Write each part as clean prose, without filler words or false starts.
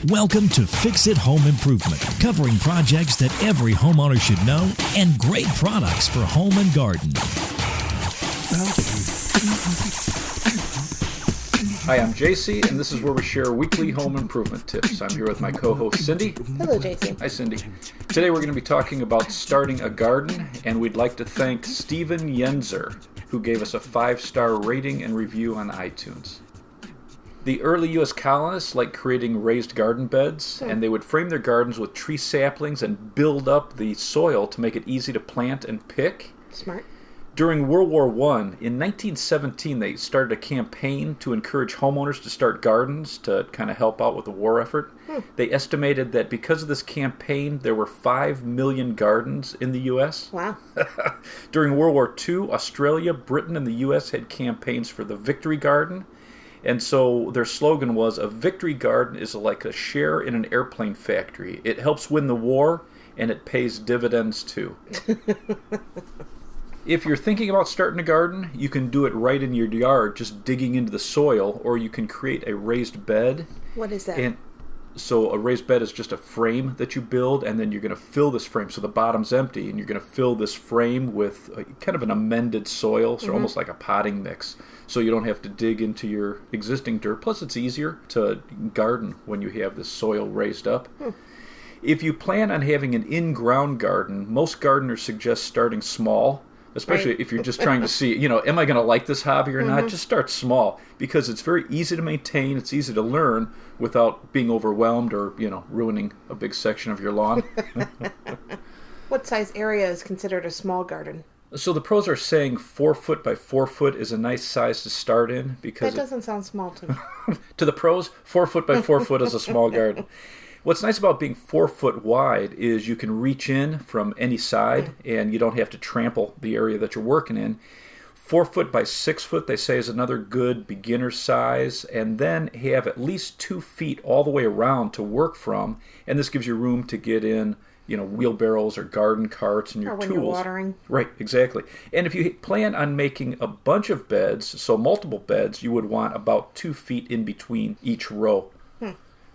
Welcome to Fix It Home Improvement, covering projects that every homeowner should know and great products for home and garden. Hi, I'm JC, and this is where we share weekly home improvement tips. I'm here with my co-host Cindy. Hello, JC. Hi, Cindy. Today we're going to be talking about starting a garden, and we'd like to thank Steven Yenzer, who gave us a 5-star rating and review on iTunes. The early U.S. colonists liked creating raised garden beds, and they would frame their gardens with tree saplings and build up the soil to make it easy to plant and pick. Smart. During World War I, in 1917, they started a campaign to encourage homeowners to start gardens to kind of help out with the war effort. They estimated that because of this campaign, there were 5 million gardens in the U.S. Wow. During World War II, Australia, Britain, and the U.S. had campaigns for the Victory Garden. And so their slogan was, a victory garden is like a share in an airplane factory. It helps win the war, and it pays dividends too. If you're thinking about starting a garden, you can do it right in your yard, just digging into the soil, or you can create a raised bed. What is that? And so a raised bed is just a frame that you build, and then you're going to fill this frame. So the bottom's empty, and you're going to fill this frame with kind of an amended soil, so almost like a potting mix. So you don't have to dig into your existing dirt. Plus, it's easier to garden when you have this soil raised up. If you plan on having an in-ground garden, most gardeners suggest starting small, especially if you're just trying to see, am I going to like this hobby or not? Just start small, because it's very easy to maintain. It's easy to learn without being overwhelmed or, ruining a big section of your lawn. What size area is considered a small garden? So the pros are saying 4 foot by 4 foot is a nice size to start in, because That doesn't sound small to me. to the pros, 4 foot by 4 foot is a small garden. What's nice about being 4 foot wide is you can reach in from any side, and you don't have to trample the area that you're working in. 4 foot by 6 foot, they say, is another good beginner size, and then have at least 2 feet all the way around to work from, and this gives you room to get in wheelbarrows or garden carts and your Or when tools. you're watering. Right, exactly. And if you plan on making a bunch of beds, so multiple beds, you would want about 2 feet in between each row.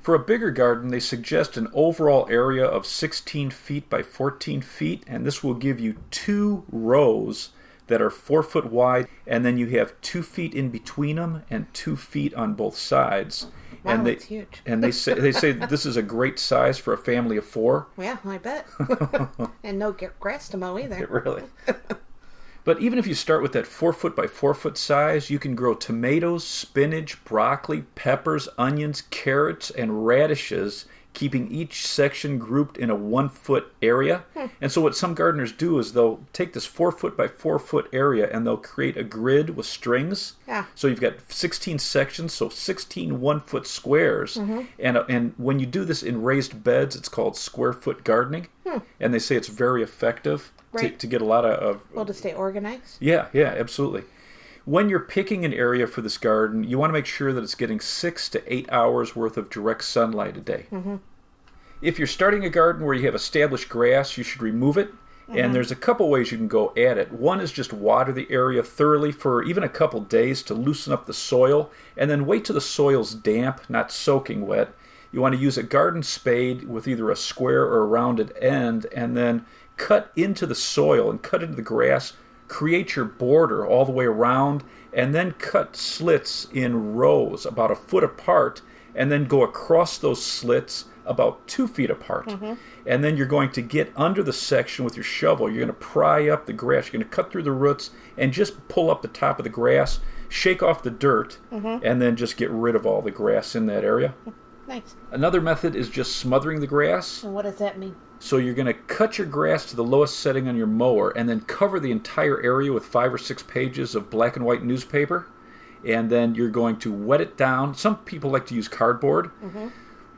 For a bigger garden, they suggest an overall area of 16 feet by 14 feet, and this will give you 2 rows that are 4 foot wide, and then you have 2 feet in between them and 2 feet on both sides. Wow, and that's huge. And they say this is a great size for a family of 4. Yeah, I bet. And no grass to mow either. Really. But even if you start with that 4 foot by 4 foot size, you can grow tomatoes, spinach, broccoli, peppers, onions, carrots, and radishes, keeping each section grouped in a 1 foot area. And so what some gardeners do is they'll take this 4 foot by 4 foot area and they'll create a grid with strings. Yeah. So you've got 16 sections, so 16 1 foot squares. And when you do this in raised beds, it's called square foot gardening. And they say it's very effective to get a lot of... Well, to stay organized? Yeah, absolutely. When you're picking an area for this garden, you want to make sure that it's getting 6 to 8 hours worth of direct sunlight a day. If you're starting a garden where you have established grass, you should remove it. And there's a couple ways you can go at it. One is just water the area thoroughly for even a couple days to loosen up the soil, and then wait till the soil's damp, not soaking wet. You want to use a garden spade with either a square or a rounded end, and then cut into the soil and cut into the grass. Create your border all the way around, and then cut slits in rows about 1 foot apart, and then go across those slits about 2 feet apart. And then you're going to get under the section with your shovel. You're going to pry up the grass. You're going to cut through the roots and just pull up the top of the grass, shake off the dirt, and then just get rid of all the grass in that area. Nice. Another method is just smothering the grass. And what does that mean? So you're going to cut your grass to the lowest setting on your mower and then cover the entire area with 5 or 6 pages of black and white newspaper. And then you're going to wet it down. Some people like to use cardboard.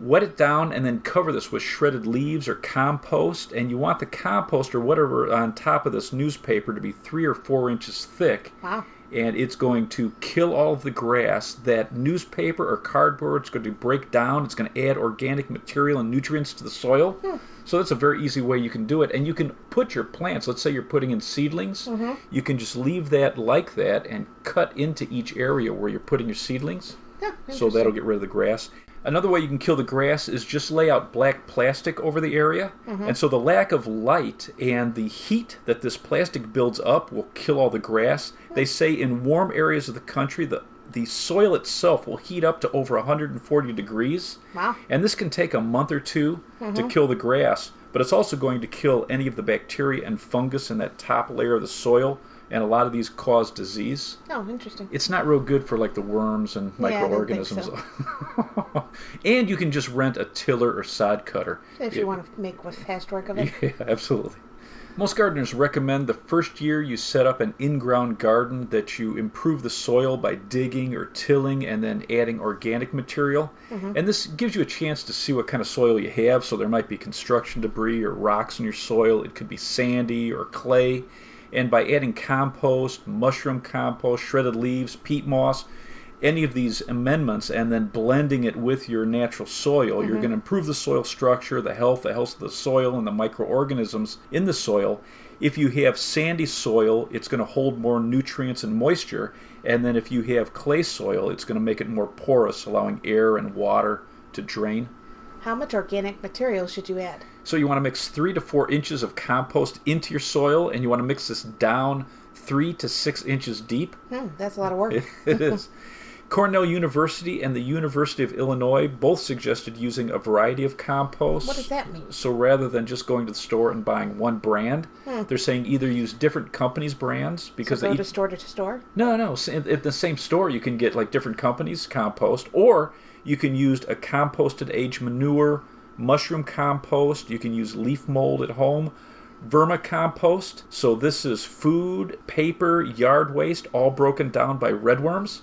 Wet it down and then cover this with shredded leaves or compost. And you want the compost or whatever on top of this newspaper to be 3 or 4 inches thick. Wow. And it's going to kill all of the grass. That newspaper or cardboard is going to break down. It's going to add organic material and nutrients to the soil. So that's a very easy way you can do it. And you can put your plants, let's say you're putting in seedlings, you can just leave that like that and cut into each area where you're putting your seedlings. Yeah, so that'll get rid of the grass. Another way you can kill the grass is just lay out black plastic over the area. And so the lack of light and the heat that this plastic builds up will kill all the grass. They say in warm areas of the country, the soil itself will heat up to over 140 degrees. Wow. And this can take a month or two to kill the grass, but it's also going to kill any of the bacteria and fungus in that top layer of the soil, and a lot of these cause disease. Oh, interesting. It's not real good for like the worms and microorganisms. I don't think And you can just rent a tiller or sod cutter. so. If you want to make fast work of it. Yeah, absolutely. Most gardeners recommend the first year you set up an in-ground garden that you improve the soil by digging or tilling and then adding organic material. And this gives you a chance to see what kind of soil you have. So there might be construction debris or rocks in your soil. It could be sandy or clay. And by adding compost, mushroom compost, shredded leaves, peat moss, any of these amendments, and then blending it with your natural soil, you're going to improve the soil structure, the health of the soil, and the microorganisms in the soil. If you have sandy soil, it's going to hold more nutrients and moisture. And then if you have clay soil, it's going to make it more porous, allowing air and water to drain. How much organic material should you add? So you want to mix 3 to 4 inches of compost into your soil, and you want to mix this down 3 to 6 inches deep. That's a lot of work. It is. Cornell University and the University of Illinois both suggested using a variety of compost. What does that mean? So rather than just going to the store and buying one brand, they're saying either use different companies' brands because So go they to store to store? No. At the same store, you can get like different companies' compost, or you can use a composted age manure, mushroom compost. You can use leaf mold at home, vermicompost. So this is food, paper, yard waste, all broken down by redworms.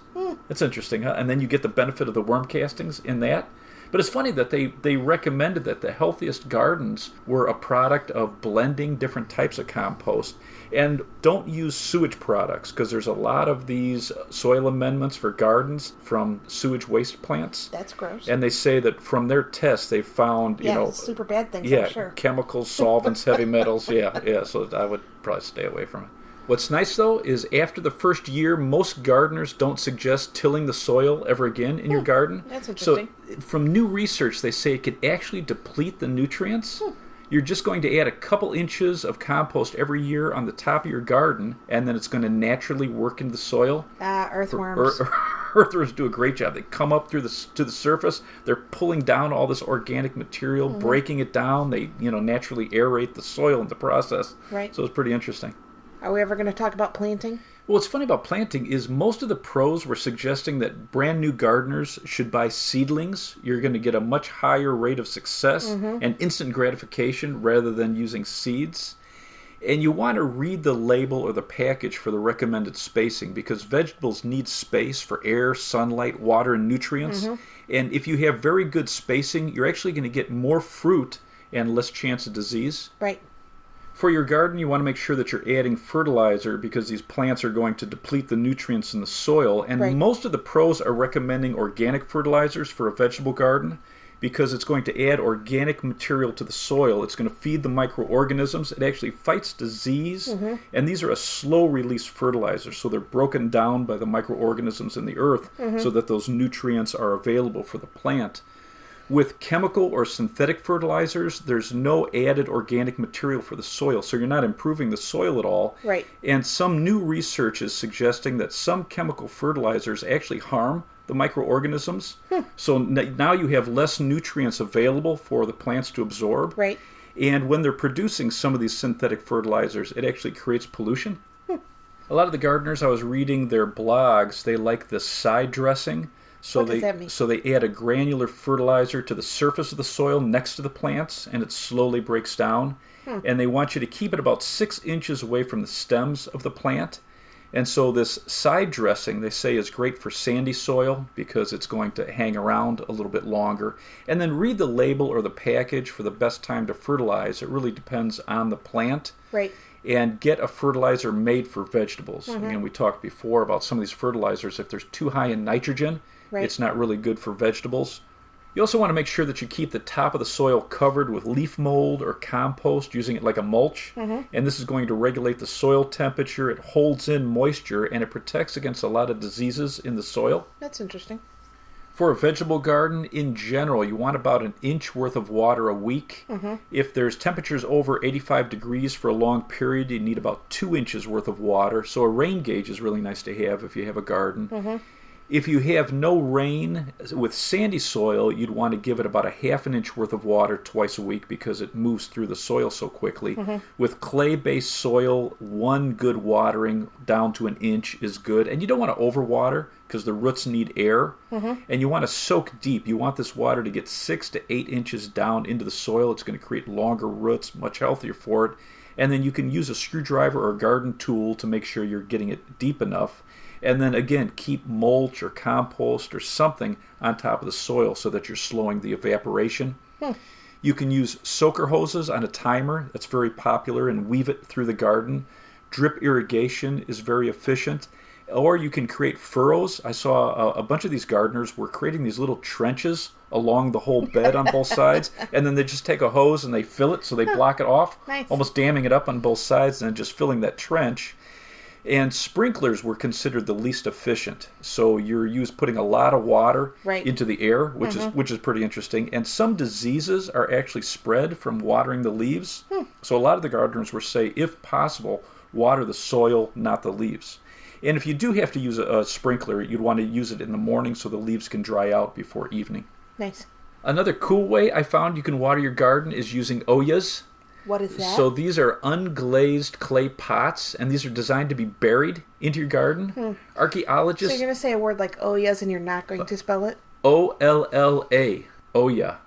That's interesting, huh? And then you get the benefit of the worm castings in that. But it's funny that they recommended that the healthiest gardens were a product of blending different types of compost. And don't use sewage products, because there's a lot of these soil amendments for gardens from sewage waste plants. That's gross. And they say that from their tests, they found, super bad things, I'm sure. chemicals, solvents, heavy metals. So I would probably stay away from it. What's nice, though, is after the first year, most gardeners don't suggest tilling the soil ever again in your garden. That's interesting. So from new research, they say it could actually deplete the nutrients. You're just going to add a couple inches of compost every year on the top of your garden, and then it's going to naturally work into the soil. Earthworms. Earthworms do a great job. They come up to the surface. They're pulling down all this organic material, breaking it down. They naturally aerate the soil in the process. Right. So it's pretty interesting. Are we ever going to talk about planting? Well, what's funny about planting is most of the pros were suggesting that brand new gardeners should buy seedlings. You're going to get a much higher rate of success and instant gratification rather than using seeds. And you want to read the label or the package for the recommended spacing, because vegetables need space for air, sunlight, water, and nutrients. And if you have very good spacing, you're actually going to get more fruit and less chance of disease. Right. For your garden, you want to make sure that you're adding fertilizer, because these plants are going to deplete the nutrients in the soil. And most of the pros are recommending organic fertilizers for a vegetable garden, because it's going to add organic material to the soil. It's going to feed the microorganisms. It actually fights disease. And these are a slow-release fertilizer, so they're broken down by the microorganisms in the earth so that those nutrients are available for the plant. With chemical or synthetic fertilizers, there's no added organic material for the soil, so you're not improving the soil at all. Right. And some new research is suggesting that some chemical fertilizers actually harm the microorganisms. So now you have less nutrients available for the plants to absorb. Right. And when they're producing some of these synthetic fertilizers, it actually creates pollution. A lot of the gardeners, I was reading their blogs, they like the side dressing. So What does that mean? So they add a granular fertilizer to the surface of the soil next to the plants, and it slowly breaks down. And they want you to keep it about 6 inches away from the stems of the plant. And so this side dressing, they say, is great for sandy soil because it's going to hang around a little bit longer. And then read the label or the package for the best time to fertilize. It really depends on the plant. Right. And get a fertilizer made for vegetables. Again, we talked before about some of these fertilizers. If there's too high in nitrogen, it's not really good for vegetables. You also want to make sure that you keep the top of the soil covered with leaf mold or compost, using it like a mulch. And this is going to regulate the soil temperature. It holds in moisture, and it protects against a lot of diseases in the soil. That's interesting. For a vegetable garden, in general, you want about an inch worth of water a week. If there's temperatures over 85 degrees for a long period, you need about 2 inches worth of water. So a rain gauge is really nice to have if you have a garden. If you have no rain with sandy soil, you'd want to give it about a half an inch worth of water twice a week because it moves through the soil so quickly. With clay-based soil, 1 good watering down to an inch is good. And you don't want to overwater because the roots need air. And you want to soak deep. You want this water to get 6 to 8 inches down into the soil. It's going to create longer roots, much healthier for it. And then you can use a screwdriver or a garden tool to make sure you're getting it deep enough. And then again, keep mulch or compost or something on top of the soil so that you're slowing the evaporation. You can use soaker hoses on a timer. That's very popular, and weave it through the garden. Drip irrigation is very efficient. Or you can create furrows. I saw a bunch of these gardeners were creating these little trenches along the whole bed on both sides, and then they just take a hose and they fill it so they block it off, Nice. almost damming it up on both sides and then just filling that trench. And sprinklers were considered the least efficient. So you're putting a lot of water Right. into the air, which is pretty interesting. And some diseases are actually spread from watering the leaves. So a lot of the gardeners were say, if possible, water the soil, not the leaves. And if you do have to use a sprinkler, you'd want to use it in the morning so the leaves can dry out before evening. Nice. Another cool way I found you can water your garden is using oyas. What is that? So these are unglazed clay pots, and these are designed to be buried into your garden. So Archaeologists, you're going to say a word like Oyas and you're not going to spell it? Olla, Oya.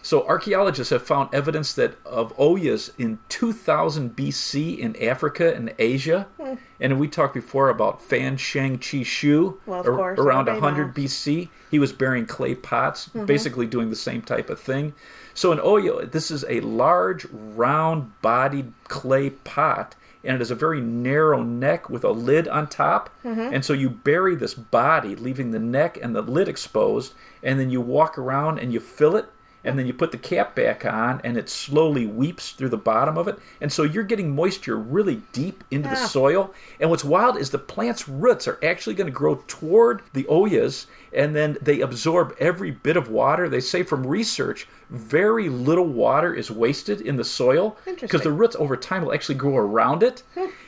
So archaeologists have found evidence that of Oyas in 2000 BC in Africa and Asia. And we talked before about Fan Sheng Chi Shu, Well, of course, around everybody 100 knows. BC. He was burying clay pots, basically doing the same type of thing. So an Oya, this is a large, round-bodied clay pot, and it has a very narrow neck with a lid on top. And so you bury this body, leaving the neck and the lid exposed, and then you walk around and you fill it, and then you put the cap back on, and it slowly weeps through the bottom of it. And so you're getting moisture really deep into the soil. And what's wild is the plant's roots are actually going to grow toward the Oyas, and then they absorb every bit of water. They say from research, very little water is wasted in the soil because Interesting. the roots over time will actually grow around it.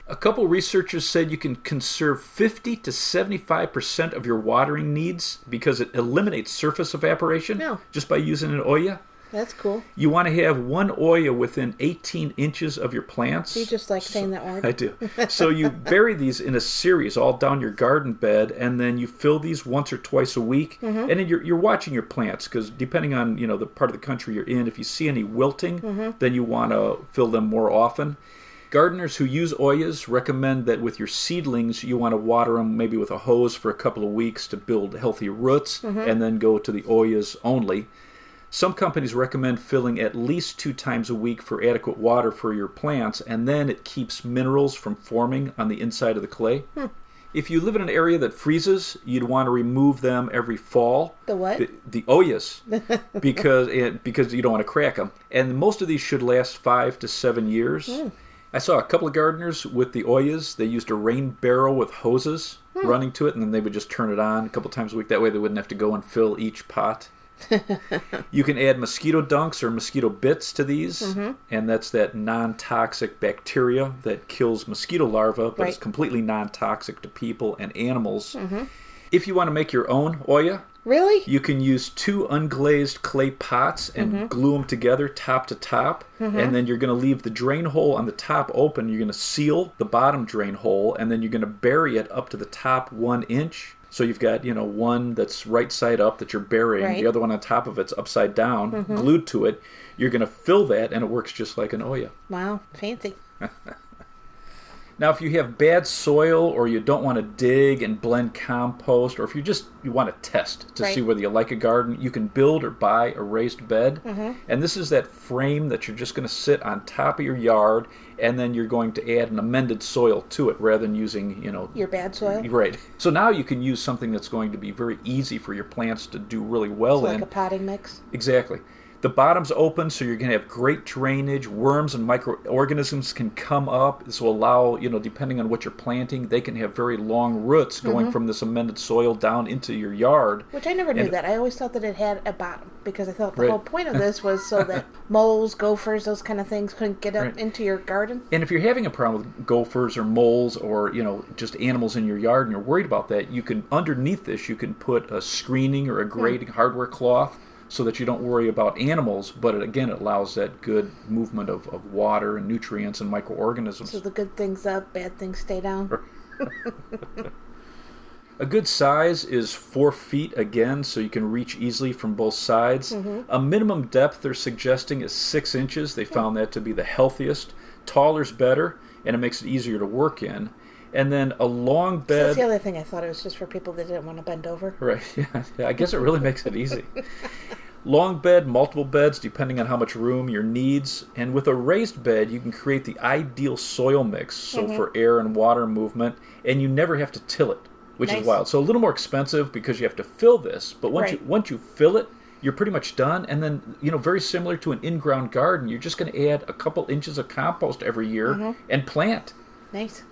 A couple researchers said you can conserve 50 to 75% of your watering needs because it eliminates surface evaporation Yeah. just by using an Oya. That's cool. You want to have one Oya within 18 inches of your plants. You just like saying that word. I do. So you bury these in a series all down your garden bed, and then you fill these once or twice a week. And then you're watching your plants because depending on the part of the country you're in, if you see any wilting, then you want to fill them more often. Gardeners who use Oyas recommend that with your seedlings, you want to water them maybe with a hose for a couple of weeks to build healthy roots, and then go to the Oyas only. Some companies recommend filling at least 2 times a week for adequate water for your plants, and then it keeps minerals from forming on the inside of the clay. If you live in an area that freezes, you'd want to remove them every fall. The what? The Oyas, because you don't want to crack them. And most of these should last 5 to 7 years. I saw a couple of gardeners with the Oyas. They used a rain barrel with hoses running to it, and then they would just turn it on a couple times a week. That way they wouldn't have to go and fill each pot. You can add mosquito dunks or mosquito bits to these, and that's that non-toxic bacteria that kills mosquito larvae, but it's Right. completely non-toxic to people and animals. If you want to make your own Oya, Really? you can use 2 unglazed clay pots and glue them together top to top, and then you're going to leave the drain hole on the top open. You're going to seal the bottom drain hole, and then you're going to bury it up to the top 1 inch. So you've got, one that's right side up that you're burying, Right. the other one on top of it's upside down, glued to it. You're going to fill that, and it works just like an Oya. Wow. Fancy. Now, if you have bad soil or you don't want to dig and blend compost, or if you want to test to see Right. whether you like a garden, you can build or buy a raised bed. And this is that frame that you're just going to sit on top of your yard, and then you're going to add an amended soil to it rather than using, Your bad soil? Right. So now you can use something that's going to be very easy for your plants to do really well So in. like a potting mix? Exactly. The bottom's open, so you're going to have great drainage. Worms and microorganisms can come up. This will allow, depending on what you're planting, they can have very long roots going from this amended soil down into your yard. Which I never knew that. I always thought that it had a bottom, because I thought the whole point of this was so that moles, gophers, those kind of things couldn't get up into your garden. And if you're having a problem with gophers or moles or, just animals in your yard and you're worried about that, you can, underneath this, you can put a screening or a grading hardware cloth, so that you don't worry about animals, but it allows that good movement of water and nutrients and microorganisms. So the good things up, bad things stay down. A good size is 4 feet again, so you can reach easily from both sides. A minimum depth they're suggesting is 6 inches. They found that to be the healthiest. Taller's better, and it makes it easier to work in. And then a long bed... So that's the other thing. I thought it was just for people that didn't want to bend over. Right, yeah. I guess it really makes it easy. Long bed, multiple beds, depending on how much room your needs. And with a raised bed, you can create the ideal soil mix, so for air and water movement, and you never have to till it, which is wild. So a little more expensive because you have to fill this, but once you fill it, you're pretty much done. And then, very similar to an in-ground garden, you're just going to add a couple inches of compost every year and plant. Nice.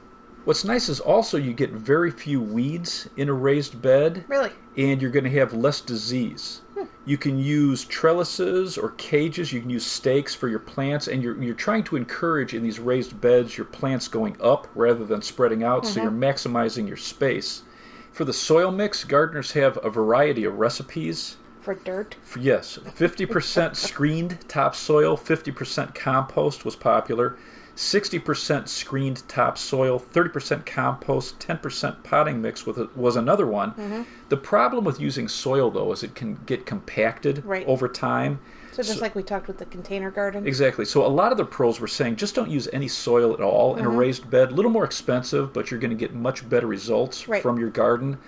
What's nice is also you get very few weeds in a raised bed. Really? And you're going to have less disease. You can use trellises or cages. You can use stakes for your plants. And you're trying to encourage in these raised beds your plants going up rather than spreading out. So you're maximizing your space. For the soil mix, gardeners have a variety of recipes. For dirt? Yes. 50% screened topsoil, 50% compost was popular. 60% screened topsoil, 30% compost, 10% potting mix was another one. The problem with using soil, though, is it can get compacted over time. So just like we talked with the container garden? Exactly. So a lot of the pros were saying just don't use any soil at all in a raised bed. A little more expensive, but you're going to get much better results from your garden.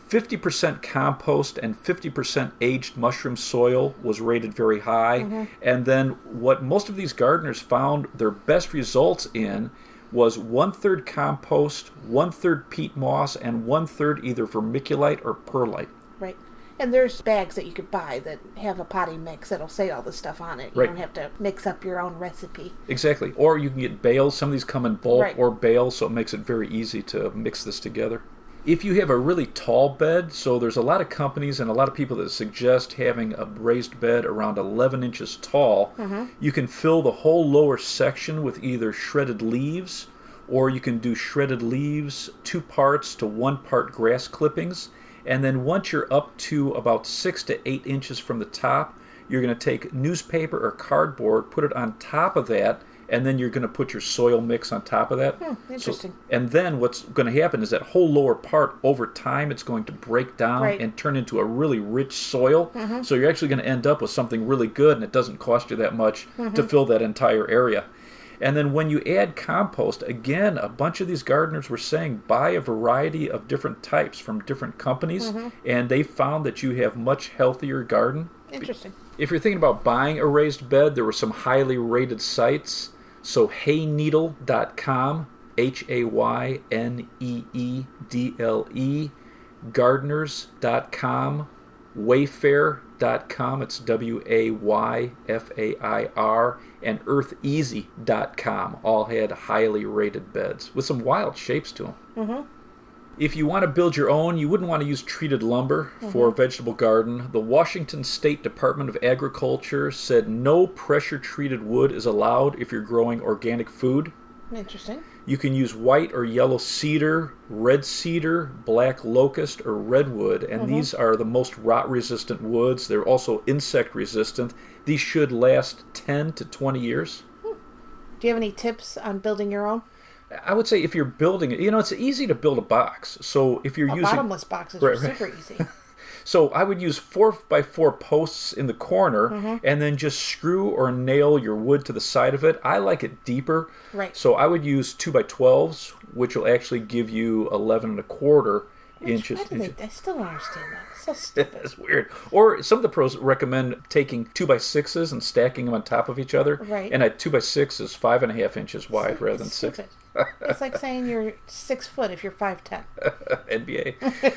50% compost and 50% aged mushroom soil was rated very high. And then what most of these gardeners found their best results in was 1/3 compost, 1/3 peat moss, and 1/3 either vermiculite or perlite. Right. And there's bags that you could buy that have a potting mix that'll say all this stuff on it. You don't have to mix up your own recipe. Exactly. Or you can get bales. Some of these come in bulk or bales, so it makes it very easy to mix this together. If you have a really tall bed, so there's a lot of companies and a lot of people that suggest having a raised bed around 11 inches tall, you can fill the whole lower section with either shredded leaves, or you can do shredded leaves 2 parts to 1 part grass clippings. And then once you're up to about 6 to 8 inches from the top, you're going to take newspaper or cardboard, put it on top of that, and then you're going to put your soil mix on top of that. Interesting. And then what's going to happen is that whole lower part, over time, it's going to break down and turn into a really rich soil. So you're actually going to end up with something really good, and it doesn't cost you that much to fill that entire area. And then when you add compost, again, a bunch of these gardeners were saying buy a variety of different types from different companies, and they found that you have much healthier garden. Interesting. If you're thinking about buying a raised bed, there were some highly rated sites. So hayneedle.com, HAYNEEDLE, gardeners.com, wayfair.com, it's WAYFAIR, and eartheasy.com all had highly rated beds with some wild shapes to them. If you want to build your own, you wouldn't want to use treated lumber for a vegetable garden. The Washington State Department of Agriculture said no pressure-treated wood is allowed if you're growing organic food. Interesting. You can use white or yellow cedar, red cedar, black locust, or redwood, and these are the most rot-resistant woods. They're also insect-resistant. These should last 10 to 20 years. Do you have any tips on building your own? I would say if you're building it, it's easy to build a box. So if you're using bottomless boxes are super easy. So I would use 4x4 posts in the corner and then just screw or nail your wood to the side of it. I like it deeper. Right. So I would use 2x12s, which will actually give you 11 1/4 inches. I still don't understand that. It's so stupid. That's weird. Or some of the pros recommend taking 2x6s and stacking them on top of each other. Right. And a 2x6 is 5.5 inches wide rather than 6. Stupid. It's like saying you're 6 foot if you're 5'10". NBA.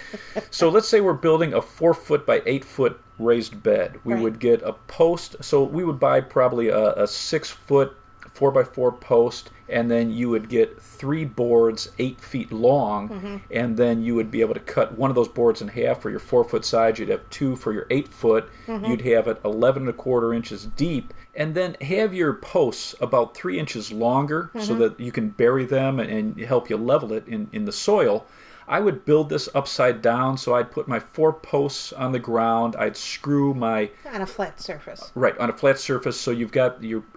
So let's say we're building a 4 foot by 8 foot raised bed. We would get a post. So we would buy probably a 6 foot 4x4 post, and then you would get 3 boards 8 feet long, and then you would be able to cut one of those boards in half for your 4 foot side. You'd have 2 for your 8 foot. You'd have it 11 1/4 inches deep, and then have your posts about 3 inches longer so that you can bury them and help you level it in the soil. I would build this upside down, so I'd put my 4 posts on the ground. I'd screw my... On a flat surface. Right, on a flat surface, so you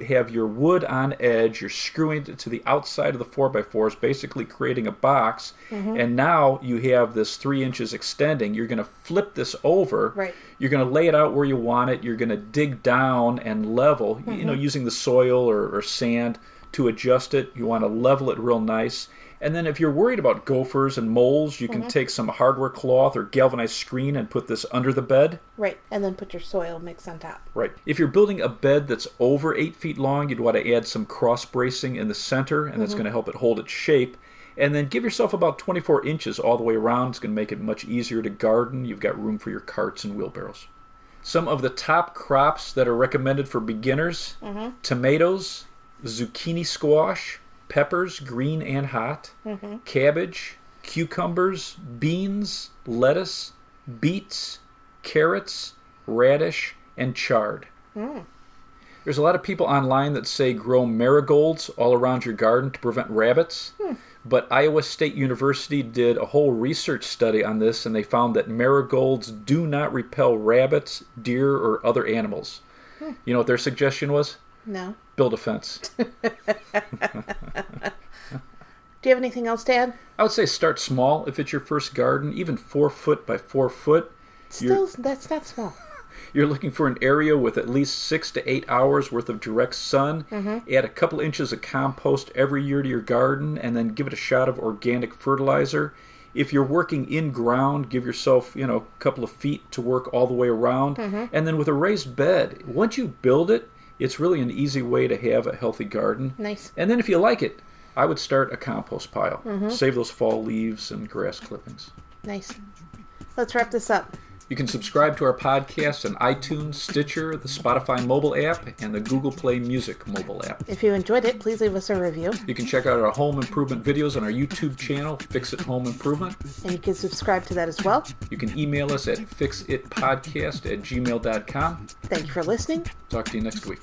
have your wood on edge, you're screwing it to the outside of the 4x4s, basically creating a box, and now you have this 3 inches extending. You're going to flip this over. Right. You're going to lay it out where you want it. You're going to dig down and level, using the soil or sand to adjust it. You want to level it real nice. And then if you're worried about gophers and moles, you can take some hardware cloth or galvanized screen and put this under the bed. Right, and then put your soil mix on top. Right. If you're building a bed that's over 8 feet long, you'd want to add some cross bracing in the center, and that's going to help it hold its shape. And then give yourself about 24 inches all the way around. It's going to make it much easier to garden. You've got room for your carts and wheelbarrows. Some of the top crops that are recommended for beginners: tomatoes, zucchini squash, peppers, green and hot, cabbage, cucumbers, beans, lettuce, beets, carrots, radish, and chard. There's a lot of people online that say grow marigolds all around your garden to prevent rabbits, but Iowa State University did a whole research study on this, and they found that marigolds do not repel rabbits, deer, or other animals. You know what their suggestion was? No. Build a fence. Do you have anything else to add? I would say start small if it's your first garden, even 4 foot by 4 foot. Still, that's not small. You're looking for an area with at least 6 to 8 hours worth of direct sun. Add a couple inches of compost every year to your garden, and then give it a shot of organic fertilizer. If you're working in ground, give yourself, a couple of feet to work all the way around. And then with a raised bed, once you build it, it's really an easy way to have a healthy garden. Nice. And then if you like it, I would start a compost pile. Save those fall leaves and grass clippings. Nice. Let's wrap this up. You can subscribe to our podcast on iTunes, Stitcher, the Spotify mobile app, and the Google Play Music mobile app. If you enjoyed it, please leave us a review. You can check out our home improvement videos on our YouTube channel, Fix It Home Improvement. And you can subscribe to that as well. You can email us at fixitpodcast@gmail.com. Thank you for listening. Talk to you next week.